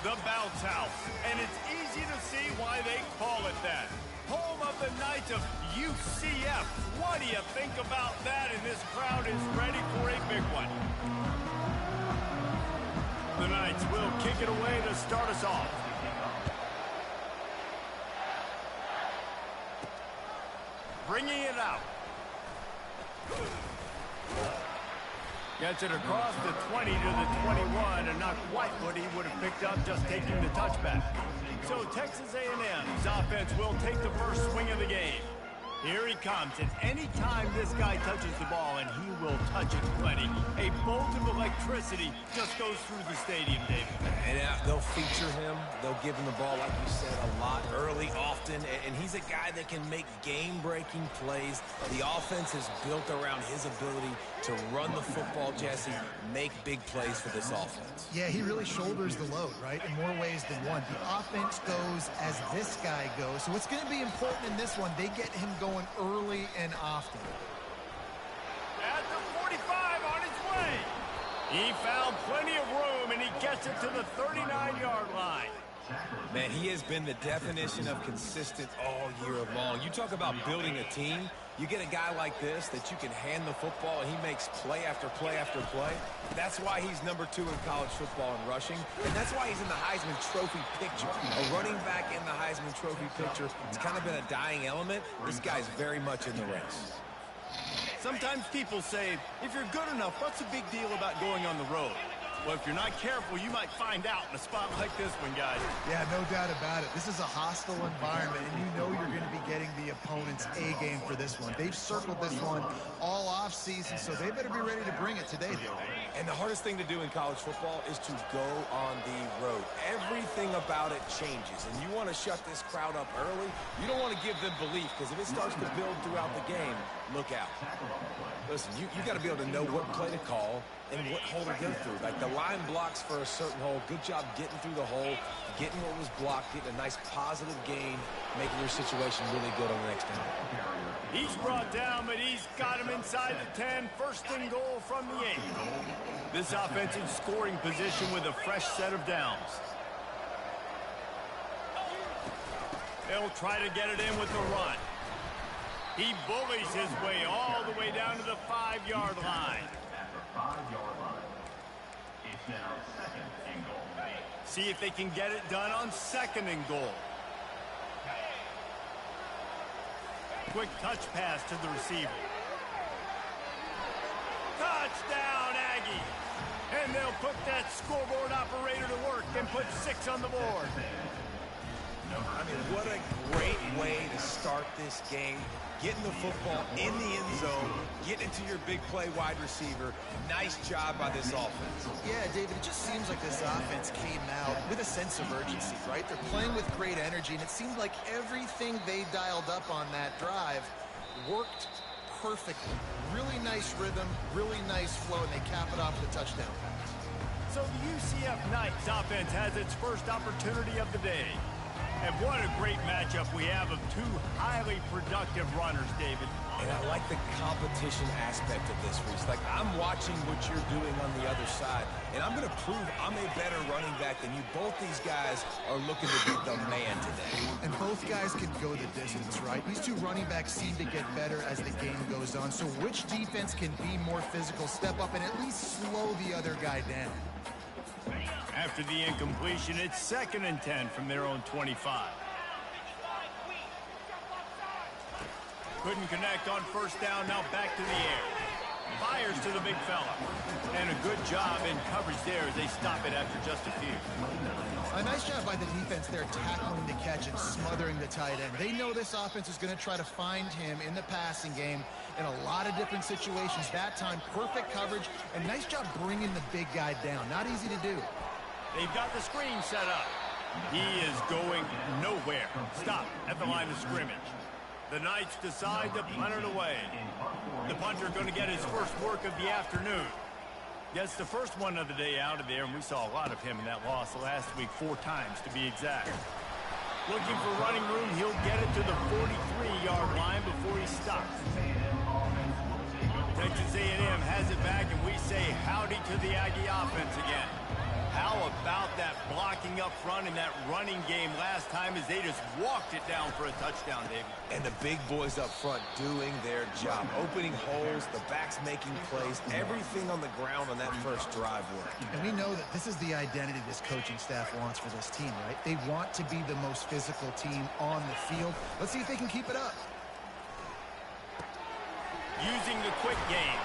The Bounce House, and it's easy to see why they call it that. Home of the Knights of UCF. What do you think about that? And this crowd is ready for a big one. The Knights will kick it away to start us off. Bringing it out. Gets it across the 20 to the 21, and not quite what he would have picked up just taking the touchback. So Texas A&M's offense will take the first swing of the game. Here he comes, and anytime this guy touches the ball, and he will touch it plenty, a bolt of electricity just goes through the stadium, David. And they'll feature him. They'll give him the ball, like you said, a lot, early, often. And he's a guy that can make game-breaking plays. The offense is built around his ability to run the football, Jesse, make big plays for this offense. Yeah, he really shoulders the load, right, in more ways than one. The offense goes as this guy goes. So it's going to be important in this one. They get him going early and often. At the 45 on his way. He found plenty of room, and he gets it to the 39-yard line. Man, he has been the definition of consistent all year long. You talk about building a team. You get a guy like this that you can hand the football, and he makes play after play after play. That's why he's #2 in college football in rushing, and that's why he's in the Heisman Trophy picture. A running back in the Heisman Trophy picture. It's kind of been a dying element. This guy's very much in the race. Sometimes people say, if you're good enough, what's the big deal about going on the road? Well, if you're not careful, you might find out in a spot like this one, guys. Yeah, no doubt about it. This is a hostile environment, and you know you're going to be getting the opponent's A-game for this one. They've circled this one all off-season, so they better be ready to bring it today, though. And the hardest thing to do in college football is to go on the road. Everything about it changes, and you want to shut this crowd up early. You don't want to give them belief, because if it starts to build throughout the game, look out. Listen, you got to be able to know what play to call and what hole to go through. Like the line blocks for a certain hole. Good job getting through the hole, getting what was blocked, getting a nice positive gain, making your situation really good on the next down. He's brought down, but he's got him inside the 10. First and goal from the 8. This offense in scoring position with a fresh set of downs. They'll try to get it in with the run. He bullies his way all the way down to the 5-yard line. It's now 2nd and goal. See if they can get it done on 2nd and goal. Quick touch pass to the receiver. Touchdown, Aggie! And they'll put that scoreboard operator to work and put 6 on the board. I mean, what a great way to start this game. Getting the football in the end zone, getting it to your big play wide receiver. Nice job by this offense. Yeah, David, it just seems like this offense came out with a sense of urgency, right? They're playing with great energy, and it seemed like everything they dialed up on that drive worked perfectly. Really nice rhythm, really nice flow, and they cap it off with a touchdown pass. So the UCF Knights offense has its first opportunity of the day. And what a great matchup we have of 2 highly productive runners, David. And I like the competition aspect of this, Reese. Like, I'm watching what you're doing on the other side, and I'm going to prove I'm a better running back than you. Both these guys are looking to be the man today. And both guys can go the distance, right? These 2 running backs seem to get better as the game goes on. So which defense can be more physical, step up, and at least slow the other guy down? After the incompletion, it's 2nd and 10 from their own 25. Couldn't connect on first down, now back to the air. Fires to the big fella. And a good job in coverage there as they stop it after just a few. A nice job by the defense there tackling the catch and smothering the tight end. They know this offense is going to try to find him in the passing game in a lot of different situations. That time, perfect coverage, and nice job bringing the big guy down. Not easy to do. They've got the screen set up. He is going nowhere. Stop at the line of scrimmage. The Knights decide to punt it away. The punter going to get his first work of the afternoon. Gets the first one of the day out of there, and we saw a lot of him in that loss last week, 4 times to be exact. Looking for running room, he'll get it to the 43-yard line before he stops. Texas A&M has it back, and we say howdy to the Aggie offense again. How about that blocking up front in that running game last time as they just walked it down for a touchdown, David? And the big boys up front doing their job. Opening holes, the backs making plays, everything on the ground on that first drive worked. And we know that this is the identity this coaching staff wants for this team, right? They want to be the most physical team on the field. Let's see if they can keep it up. Using the quick game.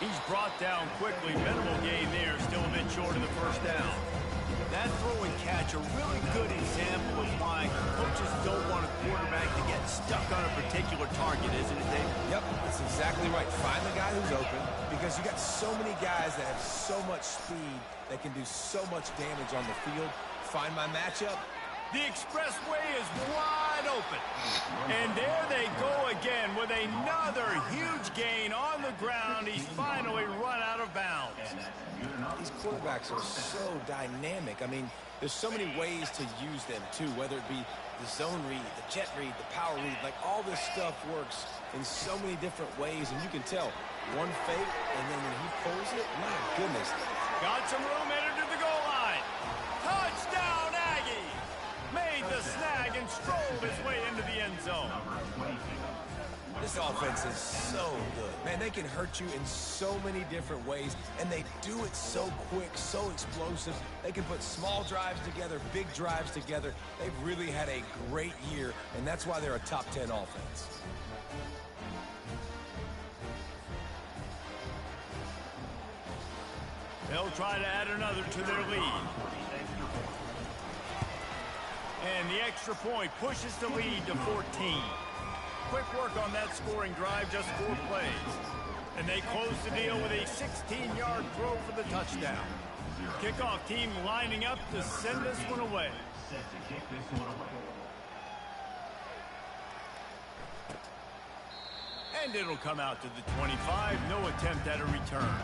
He's brought down quickly. Minimal gain there. Still a bit short of the first down. That throw and catch, a really good example of why coaches don't want a quarterback to get stuck on a particular target, isn't it, Dave? Yep, that's exactly right. Find the guy who's open, because you got so many guys that have so much speed that can do so much damage on the field. Find my matchup. The expressway is wide open. And there they go again with another huge gain on the ground. He's finally run out of bounds. These quarterbacks are so dynamic. I mean, there's so many ways to use them, too, whether it be the zone read, the jet read, the power read. Like, all this stuff works in so many different ways, and you can tell one fake, and then when he pulls it, my goodness. Got some room headed to the goal line. Touchdown, Aggie! Made the snag and strolled his way into the end zone. This offense is so good. Man, they can hurt you in so many different ways, and they do it so quick, so explosive. They can put small drives together, big drives together. They've really had a great year, and that's why they're a top 10 offense. They'll try to add another to their lead. And the extra point pushes the lead to 14. Quick work on that scoring drive, just 4 plays. And they close the deal with a 16-yard throw for the touchdown. Kickoff team lining up to send this one away. And it'll come out to the 25. No attempt at a return.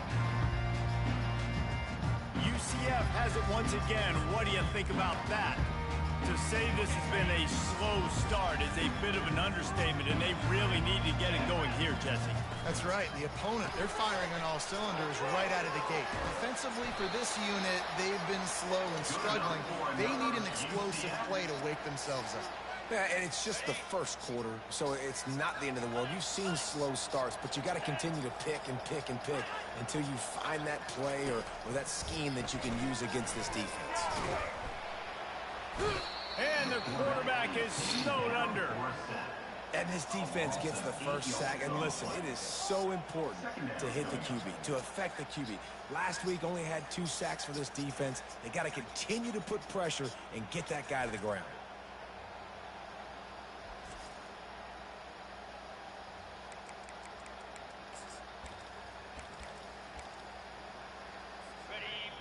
UCF has it once again. What do you think about that? To say this has been a slow start is a bit of an understatement, and they really need to get it going here, Jesse. That's right. The opponent, they're firing on all cylinders right out of the gate. Defensively for this unit, they've been slow and struggling. They need an explosive play to wake themselves up. Yeah, and it's just the first quarter, so it's not the end of the world. You've seen slow starts, but you got to continue to pick and pick and pick until you find that play or that scheme that you can use against this defense. And the quarterback is snowed under. And this defense gets the first sack. And listen, it is so important to hit the QB, to affect the QB. Last week only had 2 sacks for this defense. They got to continue to put pressure and get that guy to the ground.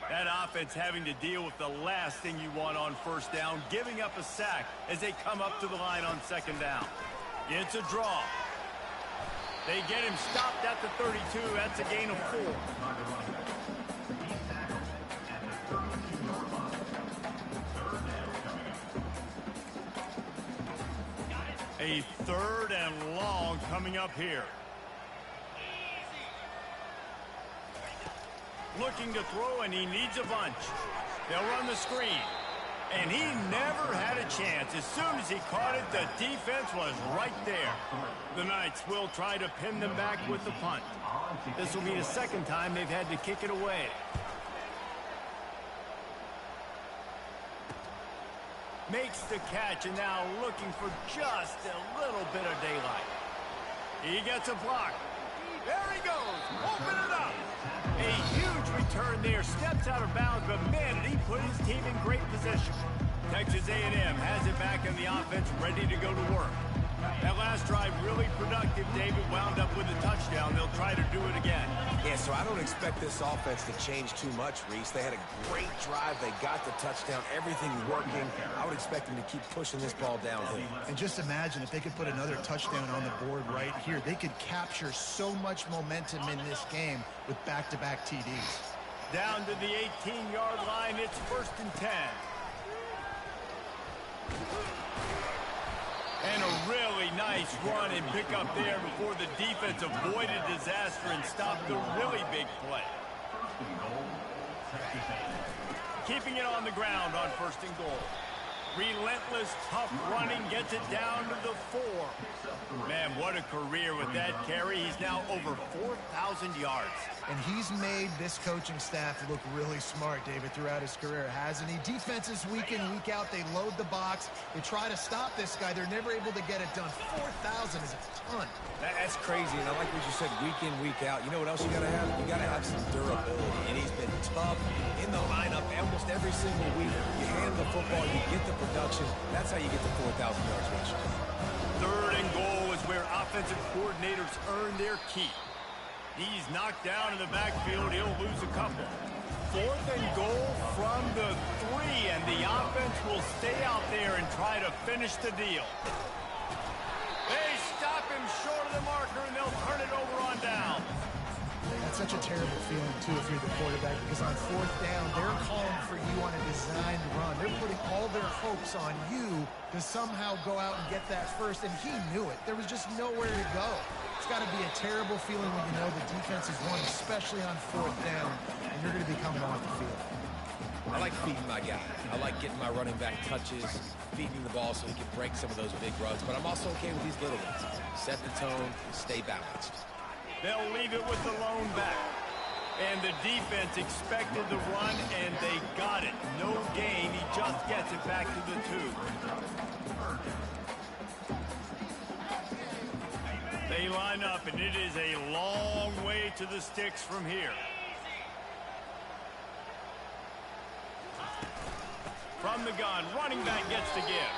That offense having to deal with the last thing you want on first down, giving up a sack as they come up to the line on second down. It's a draw. They get him stopped at the 32. That's a gain of 4. A 3rd and long coming up here. Looking to throw, and he needs a bunch. They'll run the screen. And he never had a chance. As soon as he caught it, the defense was right there. The Knights will try to pin them back with the punt. This will be the 2nd time they've had to kick it away. Makes the catch, and now looking for just a little bit of daylight. He gets a block. There he goes. Open it up. A huge return there. Steps out of bounds, but man, did he put his team in great position. Texas A&M has it back in the offense, ready to go to work. That last drive really productive. David wound up with a touchdown. They'll try to do it again. Yeah, so I don't expect this offense to change too much, Reese. They had a great drive. They got the touchdown. Everything working. I would expect them to keep pushing this ball downhill. And just imagine if they could put another touchdown on the board right here. They could capture so much momentum in this game with back-to-back TDs. Down to the 18-yard line. It's 1st and 10. And a really nice run and pick up there before the defense avoided disaster and stopped the really big play. Keeping it on the ground on 1st and goal. Relentless, tough running gets it down to the 4. Man, what a career with that carry. He's now over 4,000 yards. And he's made this coaching staff look really smart, David, throughout his career, hasn't he? Defenses week in, week out, they load the box. They try to stop this guy. They're never able to get it done. 4,000 is a ton. That's crazy, and I like what you said, week in, week out. You know what else you got to have? You got to have some durability, and he's been tough in the lineup almost every single week. You hand the football, you get the production. That's how you get to 4,000 yards rushing. 3rd and goal is where offensive coordinators earn their keep. He's knocked down in the backfield. He'll lose a couple. 4th and goal from the 3, and the offense will stay out there and try to finish the deal. They stop him short of the marker, and they'll turn it over on down. That's such a terrible feeling, too, if you're the quarterback, because on 4th down, they're calling for you on a designed run. They're putting all their hopes on you to somehow go out and get that first, and he knew it. There was just nowhere to go. It's got to be a terrible feeling when you know the defense is won, especially on 4th down, and you're going to be coming off the field. I like feeding my guy. I like getting my running back touches, feeding the ball so he can break some of those big runs, but I'm also okay with these little ones. Set the tone, stay balanced. They'll leave it with the lone back. And the defense expected the run, and they got it. No gain. He just gets it back to the 2. They line up, and it is a long way to the sticks from here. From the gun, running back gets to give.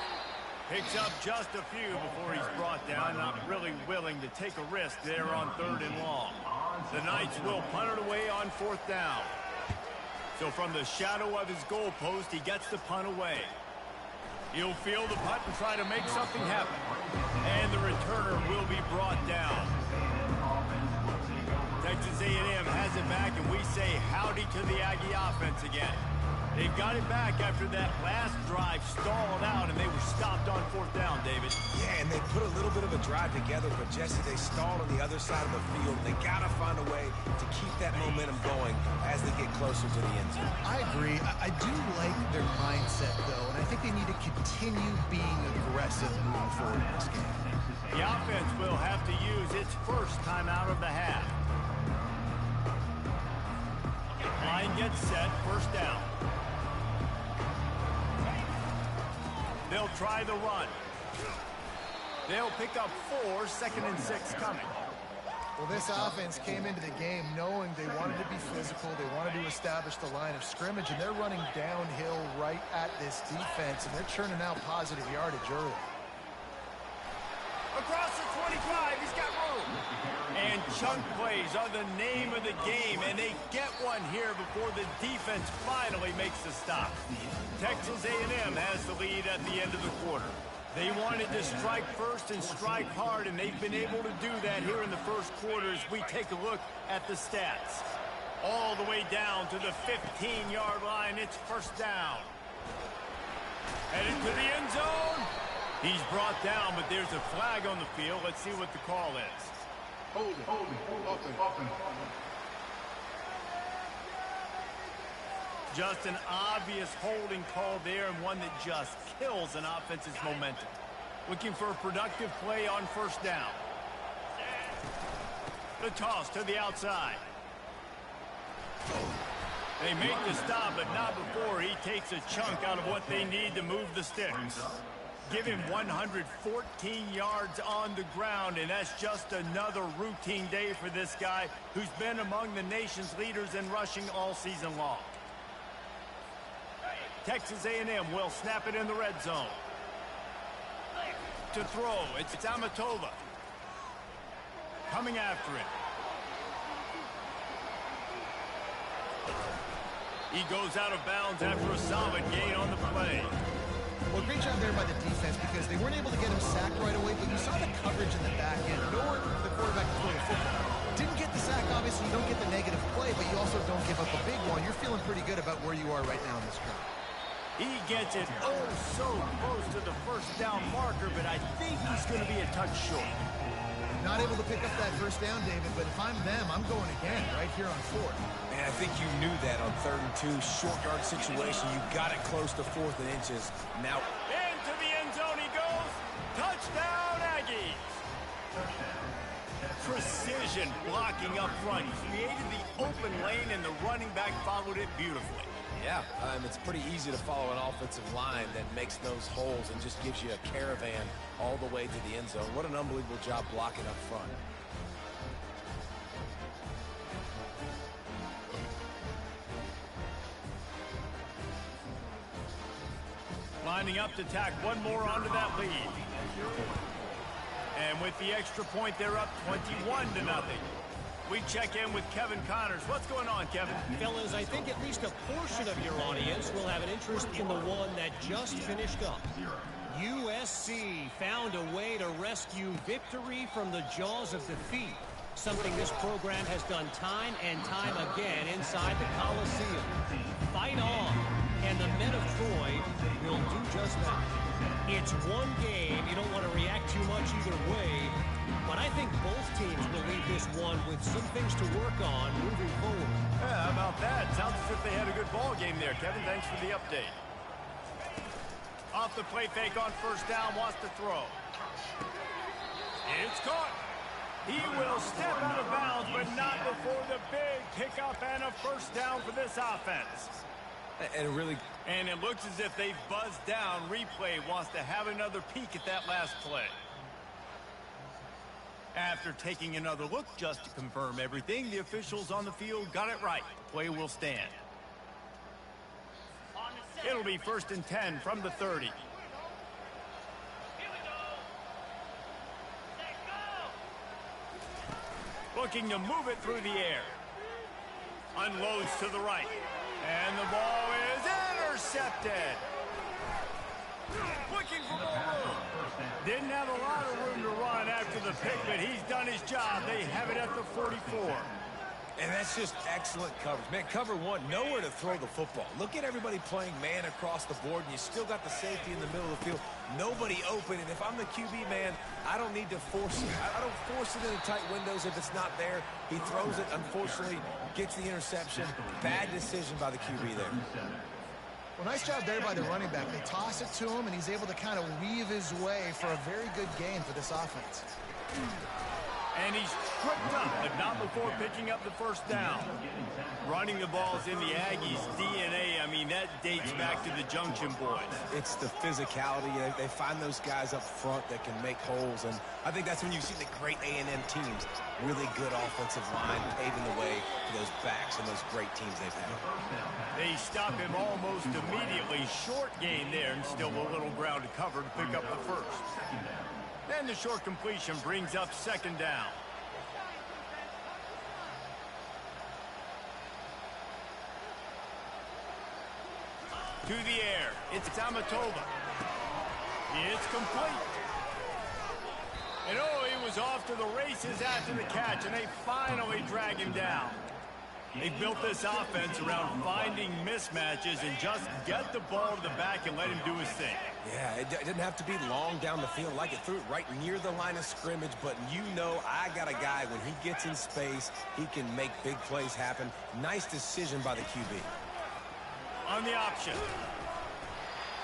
Picks up just a few before he's brought down. Not really willing to take a risk there on 3rd and long. The Knights will punt it away on 4th down. So from the shadow of his goalpost, he gets the punt away. He'll field the punt and try to make something happen. And the returner will be brought down. Texas A&M has it back, and we say howdy to the Aggie offense again. They've got it back after that last drive stalled out, and they were stopped on 4th down, David. Yeah, and they put a little bit of a drive together, but Jesse, they stalled on the other side of the field. They got to find a way to keep that momentum going as they get closer to the end zone. I agree. I do like their mindset, though, and I think they need to continue being aggressive moving forward in this game. The offense will have to use its first time out of the half. Line gets set, 1st down. They'll try the run. They'll pick up 4, 2nd and 6 coming. Well, this offense came into the game knowing they wanted to be physical, they wanted to establish the line of scrimmage, and they're running downhill right at this defense, and they're churning out positive yardage early. Across the 25, he's got room. And chunk plays are the name of the game, and they get one here before the defense finally makes the stop. Texas A&M has the lead at the end of the quarter. They wanted to strike first and strike hard, and they've been able to do that here in the first quarter as we take a look at the stats. All the way down to the 15-yard line, it's 1st down. Headed to the end zone. He's brought down, but there's a flag on the field. Let's see what the call is. Holding. Just an obvious holding call there, and one that just kills an offense's momentum. Looking for a productive play on 1st down. The toss to the outside. They make the stop, but not before he takes a chunk out of what they need to move the sticks. Give him 114 yards on the ground, and that's just another routine day for this guy who's been among the nation's leaders in rushing all season long. Texas A&M will snap it in the red zone. To throw, it's Amatova. Coming after it. He goes out of bounds after a solid gain on the play. Well, great job there by the defense because they weren't able to get him sacked right away, but you saw the coverage in the back end. Nowhere for the quarterback to throw the football. Didn't get the sack, obviously. You don't get the negative play, but you also don't give up a big one. You're feeling pretty good about where you are right now in this drive. He gets it so close to the 1st down marker, but I think he's going to be a touch short. Not able to pick up that first down, David, but if I'm them, I'm going again right here on 4th. Man, I think you knew that on 3rd and 2, short yard situation. You got it close to 4th and inches. Now, into the end zone he goes. Touchdown, Aggies. Precision blocking up front. He created the open lane, and the running back followed it beautifully. yeah, it's pretty easy to follow an offensive line that makes those holes and just gives you a caravan all the way to the end zone. What an unbelievable job blocking up front. Lining up to tack one more onto that lead. And with the extra point, they're up 21-0. We check in with Kevin Connors. What's going on, Kevin? Fellas, I think at least a portion of your audience will have an interest in the one that just finished up. USC found a way to rescue victory from the jaws of defeat, something this program has done time and time again inside the Coliseum. Fight on, and the men of Troy will do just that. It's one game. You don't want to react too much either way, but I think both teams will leave this one with some things to work on moving forward. Yeah, how about that? Sounds as if they had a good ball game there, Kevin. Thanks for the update. Off the play fake on first down, wants to throw. It's caught. He will step out of bounds, but not before the big pickup and a first down for this offense. And it looks as if they've buzzed down. Replay wants to have another peek at that last play. After taking another look just to confirm everything, the officials on the field got it right. The play will stand. It'll be 1st and 10 from the 30. Looking to move it through the air. Unloads to the right. And the ball is intercepted. Looking for more room. Didn't have a lot of room to run after the pick, but he's done his job. They have it at the 44. And that's just excellent coverage. Man, cover one, nowhere to throw the football. Look at everybody playing man across the board, and you still got the safety in the middle of the field. Nobody open, and if I'm the QB, man, I don't need to force it. I don't force it into tight windows if it's not there. He throws it, unfortunately, gets the interception. Bad decision by the QB there. Well, nice job there by the running back. They toss it to him, and he's able to kind of weave his way for a very good game for this offense. And he's tripped up, but not before picking up the first down. Running the ball's in the Aggies' DNA. I mean, that dates back to the Junction Boys. It's the physicality. They find those guys up front that can make holes, and I think that's when you see the great A&M teams. Really good offensive line paving the way for those backs and those great teams they've had. They stop him almost immediately. Short gain there, and still a little ground to cover to pick up the first. Then the short completion brings up 2nd down. To the air. It's Tamatova. It's complete. And oh, he was off to the races after the catch, and they finally drag him down. They built this offense around finding mismatches and just get the ball to the back and let him do his thing. Yeah, it didn't have to be long down the field. Like it threw it right near the line of scrimmage, but you know I got a guy, when he gets in space, he can make big plays happen. Nice decision by the QB. On the option.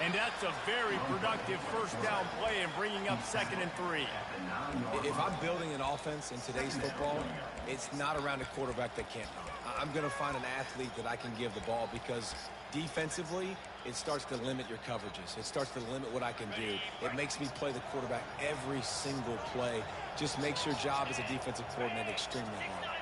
And that's a very productive first down play and bringing up 2nd and 3. If I'm building an offense in today's football, it's not around a quarterback that can't run. I'm going to find an athlete that I can give the ball, because defensively, it starts to limit your coverages. It starts to limit what I can do. It makes me play the quarterback every single play. Just makes your job as a defensive coordinator extremely hard.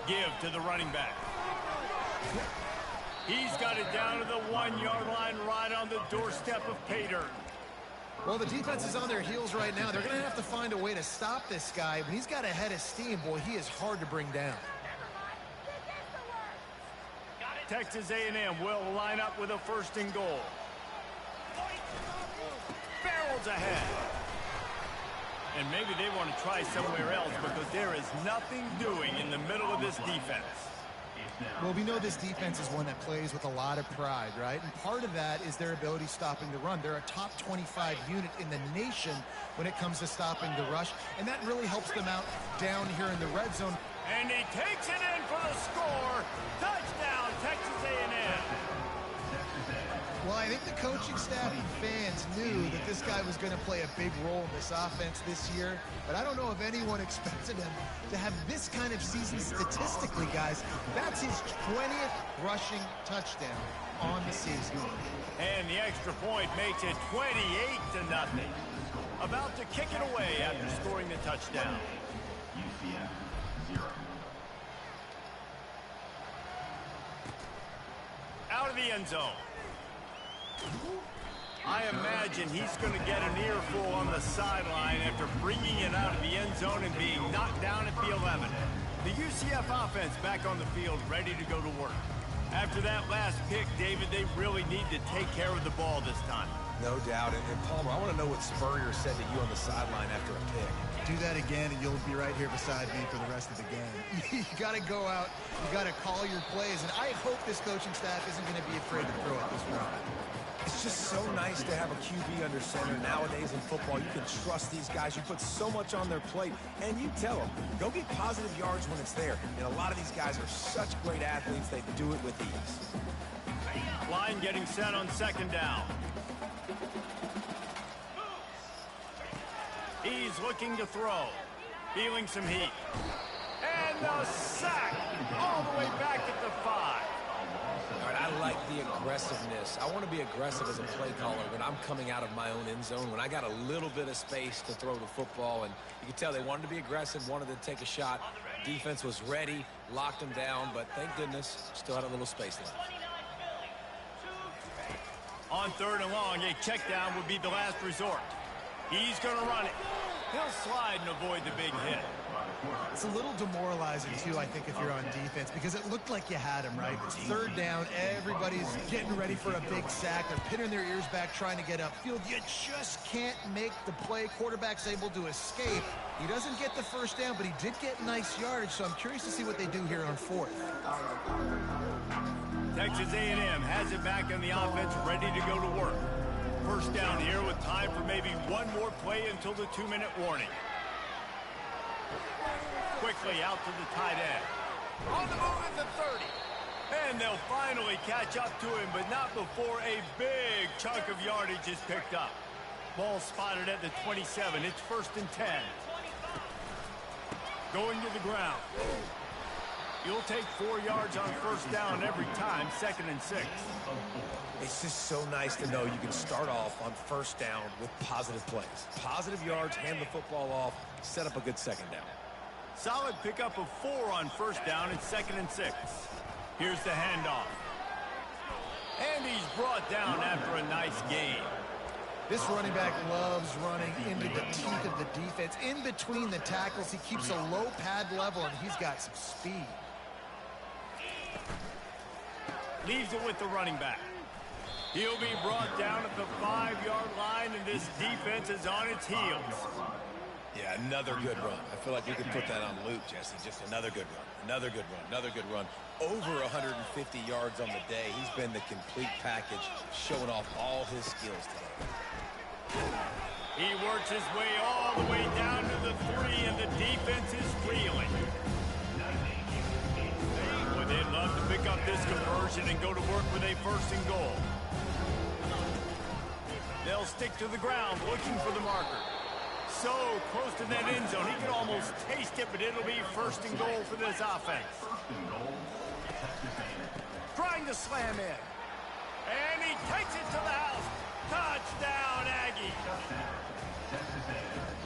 Give to the running back. He's got it down to the 1-yard line, right on the doorstep of pay dirt. Well, the defense is on their heels right now. They're going to have to find a way to stop this guy. When he's got a head of steam, boy, he is hard to bring down. Texas A&M will line up with a 1st and goal. Barrels ahead. And maybe they want to try somewhere else, because there is nothing doing in the middle of this defense. Well, we know this defense is one that plays with a lot of pride, right? And part of that is their ability stopping the run. They're a top 25 unit in the nation when it comes to stopping the rush, and that really helps them out down here in the red zone. And he takes it in for the score. Touchdown, Texas A&M. Well, I think the coaching staff and fans knew that this guy was going to play a big role in this offense this year, but I don't know if anyone expected him to have this kind of season statistically, guys. That's his 20th rushing touchdown on the season. And the extra point makes it 28-0. About to kick it away after scoring the touchdown. UCF 0. Out of the end zone. I imagine he's going to get an earful on the sideline after bringing it out of the end zone and being knocked down at the 11. The UCF offense back on the field, ready to go to work. After that last pick, David, they really need to take care of the ball this time. No doubt. And Palmer, I want to know what Spurrier said to you on the sideline after a pick. Do that again, and you'll be right here beside me for the rest of the game. You got to go out. You got to call your plays, and I hope this coaching staff isn't going to be afraid to throw it this round. It's just so nice to have a QB under center nowadays in football. You can trust these guys. You put so much on their plate, and you tell them, go get positive yards when it's there. And a lot of these guys are such great athletes, they do it with ease. Line getting set on second down. He's looking to throw. Feeling some heat. And the sack all the way back at the 5. All right, I like the aggressiveness. I want to be aggressive as a play caller when I'm coming out of my own end zone, when I got a little bit of space to throw the football. And you can tell they wanted to be aggressive, wanted to take a shot. Defense was ready, locked them down, but thank goodness, still had a little space left. On third and long, a check down would be the last resort. He's going to run it. He'll slide and avoid the big hit. It's a little demoralizing, too, I think, if you're on defense, because it looked like you had him, right? It's third down. Everybody's getting ready for a big sack. They're pinning their ears back, trying to get upfield. You just can't make the play. Quarterback's able to escape. He doesn't get the first down, but he did get nice yardage, so I'm curious to see what they do here on fourth. Texas A&M has it back on the offense, ready to go to work. First down here with time for maybe one more play until the 2-minute warning. Quickly out to the tight end. On the move at the 30. And they'll finally catch up to him, but not before a big chunk of yardage is picked up. Ball spotted at the 27. It's 1st and 10. Going to the ground. You'll take 4 yards on first down every time, 2nd and 6. It's just so nice to know you can start off on first down with positive plays. Positive yards, hand the football off, set up a good second down. Solid pickup of 4 on first down and 2nd and 6. Here's the handoff. And he's brought down after a nice gain. This running back loves running into the teeth of the defense. In between the tackles, he keeps a low pad level, and he's got some speed. Leaves it with the running back. He'll be brought down at the 5-yard line, and this defense is on its heels. Yeah, another good run. I feel like we could put that on loop, Jesse. Just another good run. Another good run. Another good run. Over 150 yards on the day. He's been the complete package, showing off all his skills today. He works his way all the way down to the 3, and the defense is reeling. Boy, they'd love to pick up this conversion and go to work with a 1st and goal. They'll stick to the ground looking for the marker. So close to that end zone, he could almost taste it, but it'll be 1st and goal for this offense. Trying to slam in. And he takes it to the house. Touchdown, Aggie.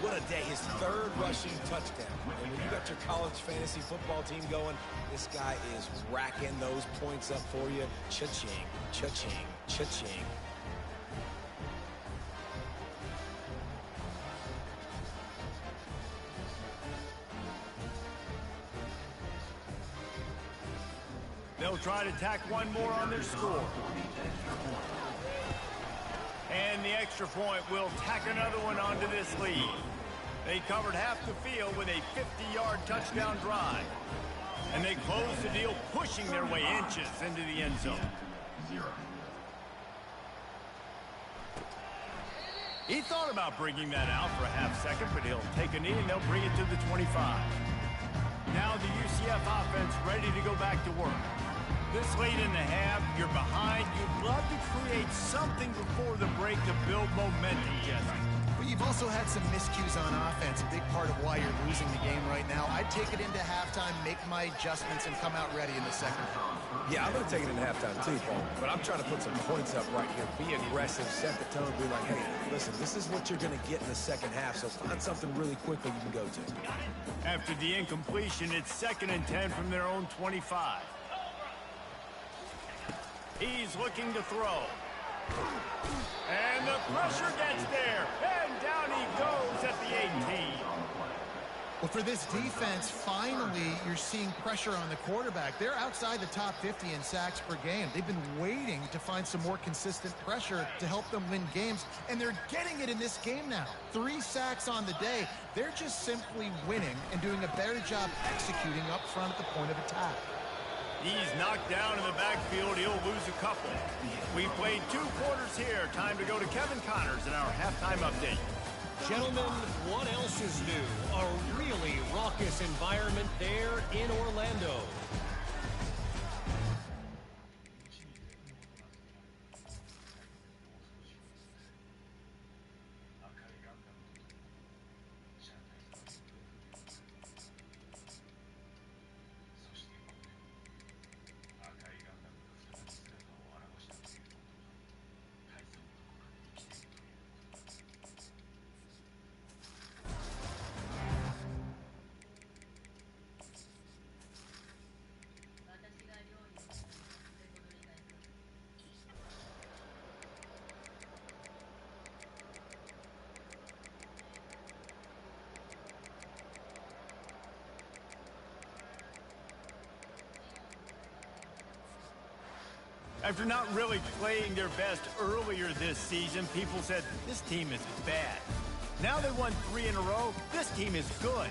What a day. His 3rd rushing touchdown. And when you got your college fantasy football team going, this guy is racking those points up for you. Cha-ching, cha-ching, cha-ching. They'll try to tack one more on their score. And the extra point will tack another one onto this lead. They covered half the field with a 50-yard touchdown drive. And they close the deal, pushing their way inches into the end zone. 0. He thought about bringing that out for a half second, but he'll take a knee and they'll bring it to the 25. Now the UCF offense ready to go back to work. This late in the half, you're behind. You'd love to create something before the break to build momentum, Jesse. But you've also had some miscues on offense, a big part of why you're losing the game right now. I'd take it into halftime, make my adjustments, and come out ready in the second half. Yeah, I'm going to take it in halftime too, Paul. But I'm trying to put some points up right here. Be aggressive, set the tone, be like, hey, listen, this is what you're going to get in the second half, so find something really quickly you can go to. After the incompletion, it's 2nd and 10 from their own 25. He's looking to throw. And the pressure gets there. And down he goes at the 18. Well, for this defense, finally, you're seeing pressure on the quarterback. They're outside the top 50 in sacks per game. They've been waiting to find some more consistent pressure to help them win games, and they're getting it in this game now. 3 sacks on the day. They're just simply winning and doing a better job executing up front at the point of attack. He's knocked down in the backfield. He'll lose a couple. We played 2 quarters here. Time to go to Kevin Connors in our halftime update. Gentlemen, what else is new? A really raucous environment there in Orlando. After not really playing their best earlier this season, people said, this team is bad. Now they won 3 in a row. This team is good.